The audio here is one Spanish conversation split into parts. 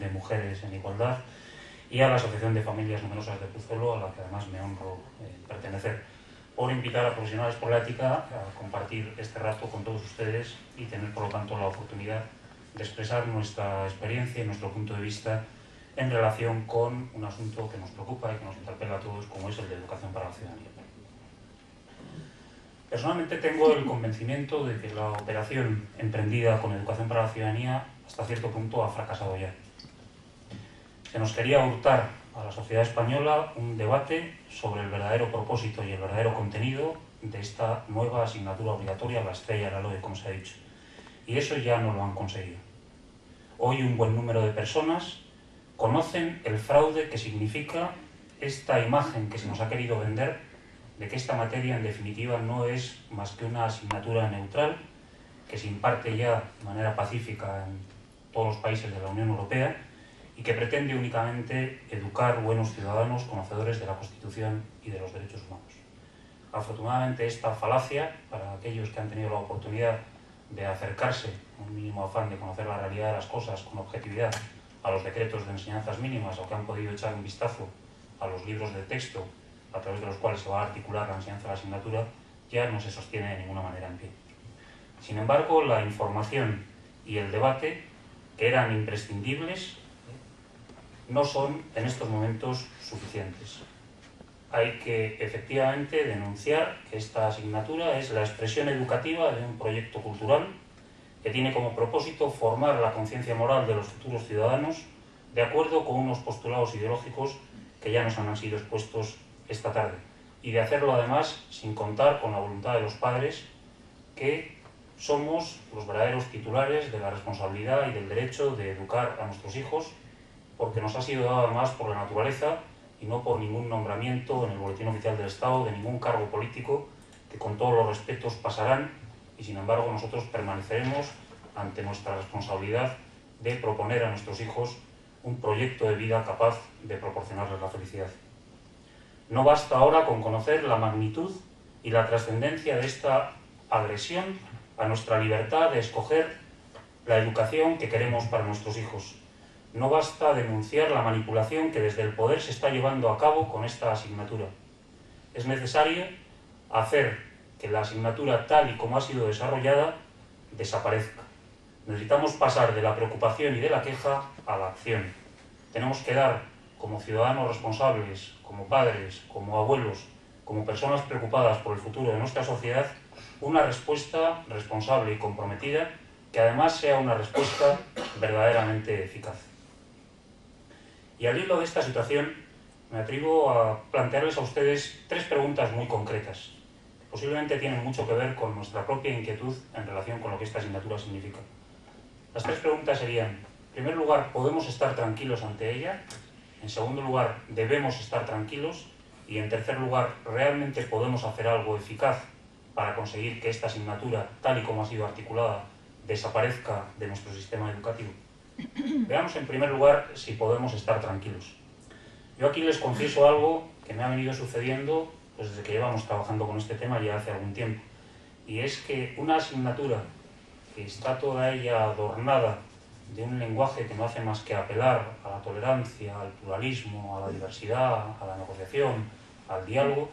de Mujeres en Igualdad y a la Asociación de Familias Numerosas de Pozuelo, a la que además me honro pertenecer, por invitar a Profesionales por la Ética a compartir este rato con todos ustedes y tener, por lo tanto, la oportunidad de expresar nuestra experiencia y nuestro punto de vista en relación con un asunto que nos preocupa y que nos interpela a todos, como es el de educación para la ciudadanía. Personalmente tengo el convencimiento de que la operación emprendida con educación para la ciudadanía hasta cierto punto ha fracasado ya. Se nos quería hurtar a la sociedad española un debate sobre el verdadero propósito y el verdadero contenido de esta nueva asignatura obligatoria, la estrella de la LOE, como se ha dicho. Y eso ya no lo han conseguido. Hoy un buen número de personas conocen el fraude que significa esta imagen que se nos ha querido vender de que esta materia en definitiva no es más que una asignatura neutral que se imparte ya de manera pacífica en todos los países de la Unión Europea y que pretende únicamente educar buenos ciudadanos conocedores de la Constitución y de los derechos humanos. Afortunadamente esta falacia, para aquellos que han tenido la oportunidad de acercarse con un mínimo afán de conocer la realidad de las cosas con objetividad a los decretos de enseñanzas mínimas o que han podido echar un vistazo a los libros de texto a través de los cuales se va a articular la enseñanza de la asignatura, ya no se sostiene de ninguna manera en pie. Sin embargo, la información y el debate, que eran imprescindibles, no son en estos momentos suficientes. Hay que efectivamente denunciar que esta asignatura es la expresión educativa de un proyecto cultural que tiene como propósito formar la conciencia moral de los futuros ciudadanos de acuerdo con unos postulados ideológicos que ya nos han sido expuestos esta tarde, y de hacerlo además sin contar con la voluntad de los padres, que somos los verdaderos titulares de la responsabilidad y del derecho de educar a nuestros hijos, porque nos ha sido dado además por la naturaleza y no por ningún nombramiento en el Boletín Oficial del Estado de ningún cargo político, que con todos los respetos pasarán, y sin embargo nosotros permaneceremos ante nuestra responsabilidad de proponer a nuestros hijos un proyecto de vida capaz de proporcionarles la felicidad. No basta ahora con conocer la magnitud y la trascendencia de esta agresión a nuestra libertad de escoger la educación que queremos para nuestros hijos. No basta denunciar la manipulación que desde el poder se está llevando a cabo con esta asignatura. Es necesario hacer que la asignatura tal y como ha sido desarrollada desaparezca. Necesitamos pasar de la preocupación y de la queja a la acción. Tenemos que dar, como ciudadanos responsables, como padres, como abuelos, como personas preocupadas por el futuro de nuestra sociedad, una respuesta responsable y comprometida que además sea una respuesta verdaderamente eficaz. Y al hilo de esta situación me atrevo a plantearles a ustedes tres preguntas muy concretas, que posiblemente tienen mucho que ver con nuestra propia inquietud en relación con lo que esta asignatura significa. Las tres preguntas serían: en primer lugar, ¿podemos estar tranquilos ante ella? En segundo lugar, ¿debemos estar tranquilos? Y en tercer lugar, ¿realmente podemos hacer algo eficaz para conseguir que esta asignatura, tal y como ha sido articulada, desaparezca de nuestro sistema educativo? Veamos en primer lugar si podemos estar tranquilos. Yo aquí les confieso algo que me ha venido sucediendo pues desde que llevamos trabajando con este tema ya hace algún tiempo. Y es que una asignatura que está toda ella adornada de un lenguaje que no hace más que apelar a la tolerancia, al pluralismo, a la diversidad, a la negociación, al diálogo,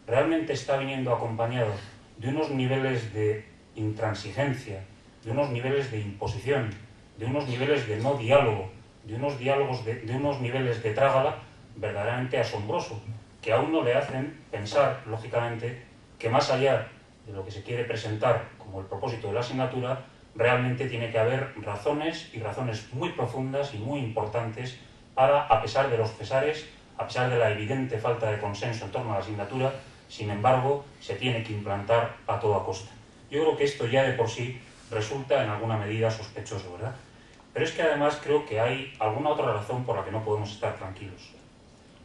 realmente está viniendo acompañado de unos niveles de intransigencia, de unos niveles de imposición, de unos niveles de no diálogo, de unos niveles de trágala verdaderamente asombroso, que a uno le hacen pensar, lógicamente, que más allá de lo que se quiere presentar como el propósito de la asignatura, realmente tiene que haber razones, y razones muy profundas y muy importantes para, a pesar de los pesares, a pesar de la evidente falta de consenso en torno a la asignatura, sin embargo, se tiene que implantar a toda costa. Yo creo que esto ya de por sí resulta en alguna medida sospechoso, ¿verdad? Pero es que además creo que hay alguna otra razón por la que no podemos estar tranquilos.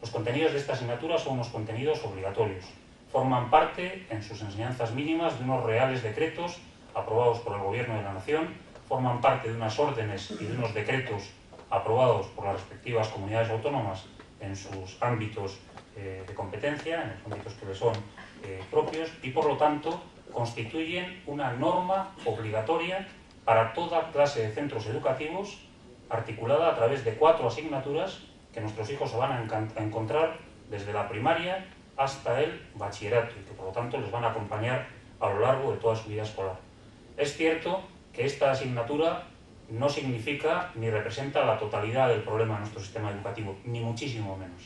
Los contenidos de esta asignatura son unos contenidos obligatorios. Forman parte, en sus enseñanzas mínimas, de unos reales decretos aprobados por el Gobierno de la Nación, forman parte de unas órdenes y de unos decretos aprobados por las respectivas comunidades autónomas en sus ámbitos de competencia, en los ámbitos que les son propios, y por lo tanto constituyen una norma obligatoria para toda clase de centros educativos articulada a través de 4 asignaturas que nuestros hijos se van a encontrar desde la primaria hasta el bachillerato y que por lo tanto les van a acompañar a lo largo de toda su vida escolar. Es cierto que esta asignatura no significa ni representa la totalidad del problema de nuestro sistema educativo, ni muchísimo menos.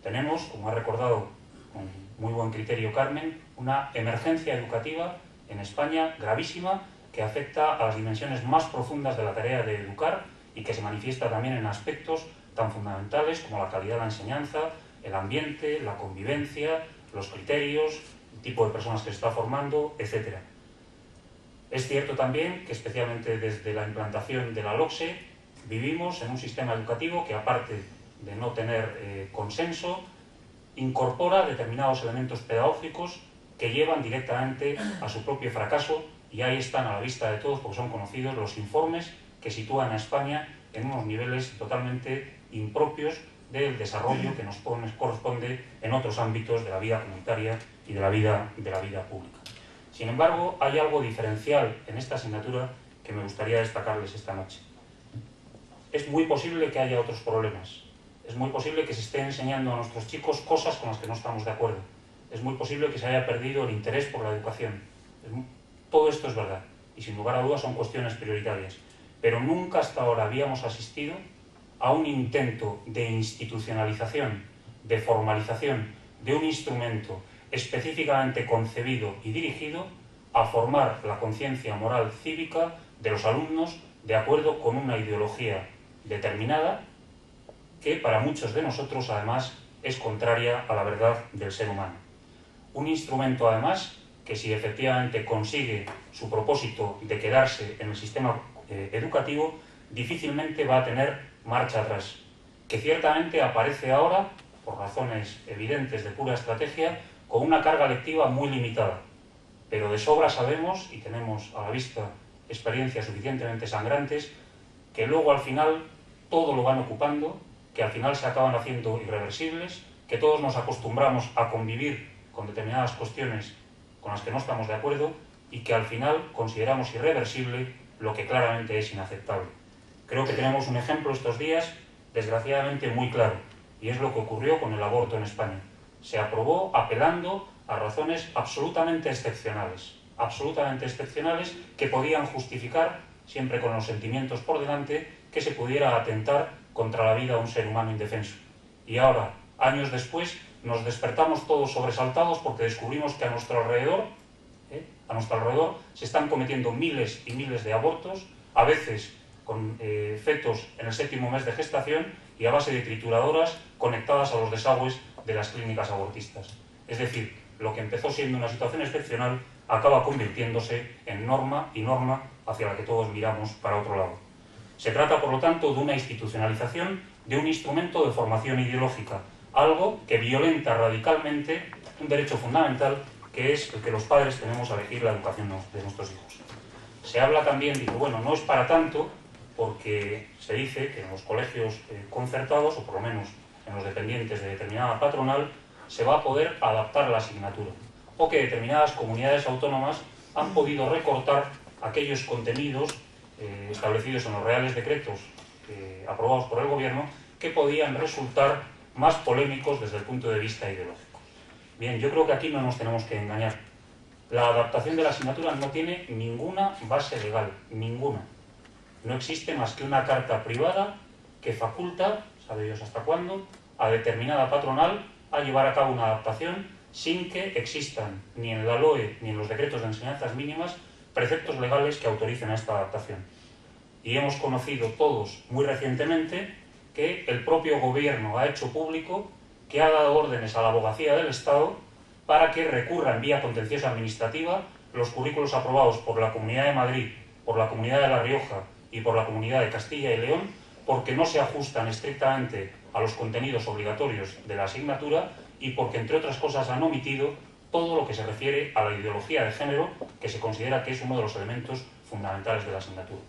Tenemos, como ha recordado con muy buen criterio Carmen, una emergencia educativa en España gravísima que afecta a las dimensiones más profundas de la tarea de educar y que se manifiesta también en aspectos tan fundamentales como la calidad de la enseñanza, el ambiente, la convivencia, los criterios, el tipo de personas que se está formando, etc. Es cierto también que, especialmente desde la implantación de la LOCSE, vivimos en un sistema educativo que, aparte de no tener consenso, incorpora determinados elementos pedagógicos que llevan directamente a su propio fracaso, y ahí están a la vista de todos porque son conocidos los informes que sitúan a España en unos niveles totalmente impropios del desarrollo que nos corresponde en otros ámbitos de la vida comunitaria y de la vida pública. Sin embargo, hay algo diferencial en esta asignatura que me gustaría destacarles esta noche. Es muy posible que haya otros problemas. Es muy posible que se esté enseñando a nuestros chicos cosas con las que no estamos de acuerdo. Es muy posible que se haya perdido el interés por la educación. Todo esto es verdad y sin lugar a dudas son cuestiones prioritarias. Pero nunca hasta ahora habíamos asistido a un intento de institucionalización, de formalización de un instrumento específicamente concebido y dirigido a formar la conciencia moral cívica de los alumnos de acuerdo con una ideología determinada que para muchos de nosotros además es contraria a la verdad del ser humano. Un instrumento además que, si efectivamente consigue su propósito de quedarse en el sistema educativo, difícilmente va a tener marcha atrás, que ciertamente aparece ahora, por razones evidentes de pura estrategia, con una carga lectiva muy limitada, pero de sobra sabemos, y tenemos a la vista experiencias suficientemente sangrantes, que luego al final todo lo van ocupando, que al final se acaban haciendo irreversibles, que todos nos acostumbramos a convivir con determinadas cuestiones con las que no estamos de acuerdo y que al final consideramos irreversible lo que claramente es inaceptable. Creo que tenemos un ejemplo estos días, desgraciadamente muy claro, y es lo que ocurrió con el aborto en España. Se aprobó apelando a razones absolutamente excepcionales que podían justificar, siempre con los sentimientos por delante, que se pudiera atentar contra la vida de un ser humano indefenso. Y ahora, años después, nos despertamos todos sobresaltados porque descubrimos que a nuestro alrededor se están cometiendo miles y miles de abortos, a veces con fetos en el 7º mes de gestación y a base de trituradoras conectadas a los desagües de las clínicas abortistas. Es decir, lo que empezó siendo una situación excepcional acaba convirtiéndose en norma y norma hacia la que todos miramos para otro lado. Se trata, por lo tanto, de una institucionalización de un instrumento de formación ideológica, algo que violenta radicalmente un derecho fundamental que es el que los padres tenemos a elegir la educación de nuestros hijos. Se habla también, digo, bueno, no es para tanto, porque se dice que en los colegios concertados, o por lo menos en los dependientes de determinada patronal, se va a poder adaptar la asignatura, o que determinadas comunidades autónomas han podido recortar aquellos contenidos establecidos en los reales decretos aprobados por el gobierno que podían resultar más polémicos desde el punto de vista ideológico. Bien, yo creo que aquí no nos tenemos que engañar. La adaptación de la asignatura no tiene ninguna base legal, ninguna. No existe más que una carta privada que faculta, sabe Dios hasta cuándo, a determinada patronal a llevar a cabo una adaptación sin que existan ni en la LOE ni en los decretos de enseñanzas mínimas preceptos legales que autoricen a esta adaptación. Y hemos conocido todos muy recientemente que el propio gobierno ha hecho público que ha dado órdenes a la abogacía del Estado para que recurra en vía contenciosa administrativa los currículos aprobados por la Comunidad de Madrid, por la Comunidad de La Rioja y por la Comunidad de Castilla y León, porque no se ajustan estrictamente a los contenidos obligatorios de la asignatura y porque, entre otras cosas, han omitido todo lo que se refiere a la ideología de género, que se considera que es uno de los elementos fundamentales de la asignatura.